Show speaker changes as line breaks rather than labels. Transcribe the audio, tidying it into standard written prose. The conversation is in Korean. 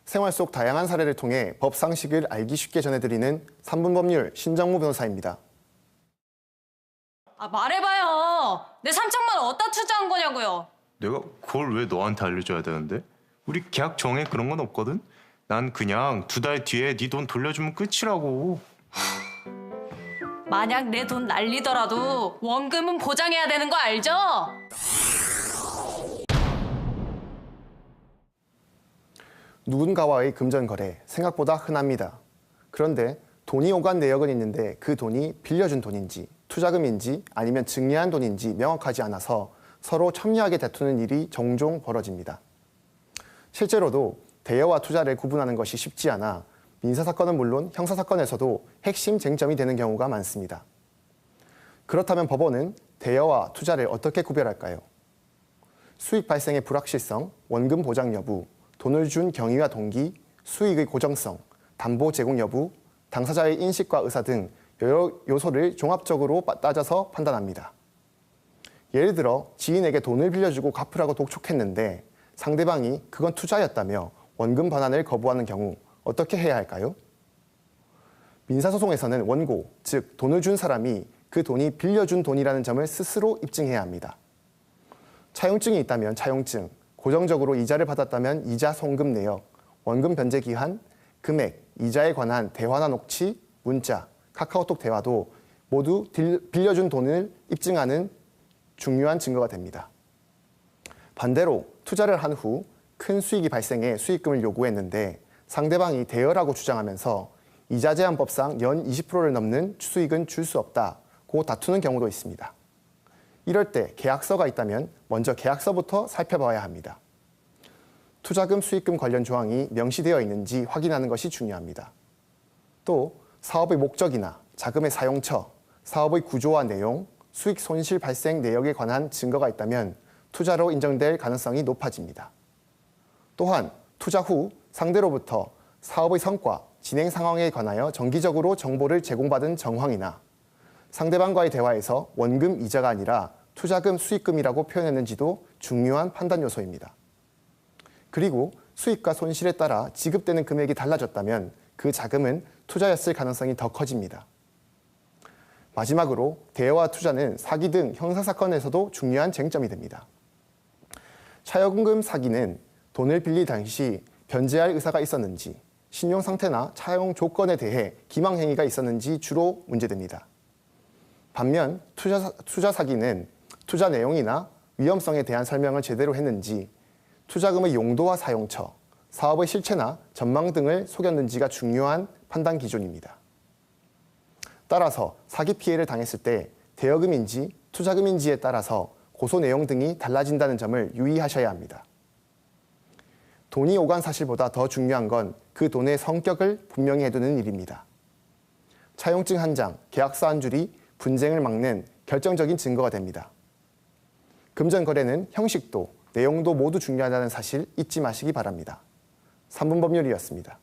생활 속 다양한 사례를 통해 법 상식을 알기 쉽게 전해드리는 3분 법률 신정무 변호사입니다.
말해봐요. 내 3천만 원 어디다 투자한 거냐고요.
내가 그걸 왜 너한테 알려줘야 되는데? 우리 계약 정에 그런 건 없거든? 난 그냥 2달 뒤에 네 돈 돌려주면 끝이라고.
만약 내 돈 날리더라도 원금은 보장해야 되는 거 알죠?
누군가와의 금전거래 생각보다 흔합니다. 그런데 돈이 오간 내역은 있는데 그 돈이 빌려준 돈인지 투자금인지 아니면 증여한 돈인지 명확하지 않아서 서로 첨예하게 다투는 일이 종종 벌어집니다. 실제로도 대여와 투자를 구분하는 것이 쉽지 않아 민사사건은 물론 형사사건에서도 핵심 쟁점이 되는 경우가 많습니다. 그렇다면 법원은 대여와 투자를 어떻게 구별할까요? 수익 발생의 불확실성, 원금 보장 여부, 돈을 준 경위와 동기, 수익의 고정성, 담보 제공 여부, 당사자의 인식과 의사 등 여러 요소를 종합적으로 따져서 판단합니다. 예를 들어 지인에게 돈을 빌려주고 갚으라고 독촉했는데 상대방이 그건 투자였다며 원금 반환을 거부하는 경우 어떻게 해야 할까요? 민사소송에서는 원고, 즉 돈을 준 사람이 그 돈이 빌려준 돈이라는 점을 스스로 입증해야 합니다. 차용증이 있다면 차용증, 고정적으로 이자를 받았다면 이자 송금 내역, 원금 변제 기한, 금액, 이자에 관한 대화나 녹취, 문자, 카카오톡 대화도 모두 빌려준 돈을 입증하는 중요한 증거가 됩니다. 반대로 투자를 한 후 큰 수익이 발생해 수익금을 요구했는데 상대방이 대여라고 주장하면서 이자 제한법상 연 20%를 넘는 수익은 줄 수 없다고 다투는 경우도 있습니다. 이럴 때 계약서가 있다면 먼저 계약서부터 살펴봐야 합니다. 투자금, 수익금 관련 조항이 명시되어 있는지 확인하는 것이 중요합니다. 또 사업의 목적이나 자금의 사용처, 사업의 구조와 내용, 수익 손실 발생 내역에 관한 증거가 있다면 투자로 인정될 가능성이 높아집니다. 또한 투자 후 상대로부터 사업의 성과, 진행 상황에 관하여 정기적으로 정보를 제공받은 정황이나 상대방과의 대화에서 원금 이자가 아니라 투자금, 수익금이라고 표현했는지도 중요한 판단 요소입니다. 그리고 수익과 손실에 따라 지급되는 금액이 달라졌다면 그 자금은 투자였을 가능성이 더 커집니다. 마지막으로 대여와 투자는 사기 등 형사사건에서도 중요한 쟁점이 됩니다. 차용금 사기는 돈을 빌릴 당시 변제할 의사가 있었는지, 신용 상태나 차용 조건에 대해 기망 행위가 있었는지 주로 문제됩니다. 반면 투자 사기는 투자 내용이나 위험성에 대한 설명을 제대로 했는지, 투자금의 용도와 사용처, 사업의 실체나 전망 등을 속였는지가 중요한 판단 기준입니다. 따라서 사기 피해를 당했을 때 대여금인지 투자금인지에 따라서 고소 내용 등이 달라진다는 점을 유의하셔야 합니다. 돈이 오간 사실보다 더 중요한 건 그 돈의 성격을 분명히 해두는 일입니다. 차용증 한 장, 계약서 한 줄이 분쟁을 막는 결정적인 증거가 됩니다. 금전 거래는 형식도, 내용도 모두 중요하다는 사실 잊지 마시기 바랍니다. 3분 법률이었습니다.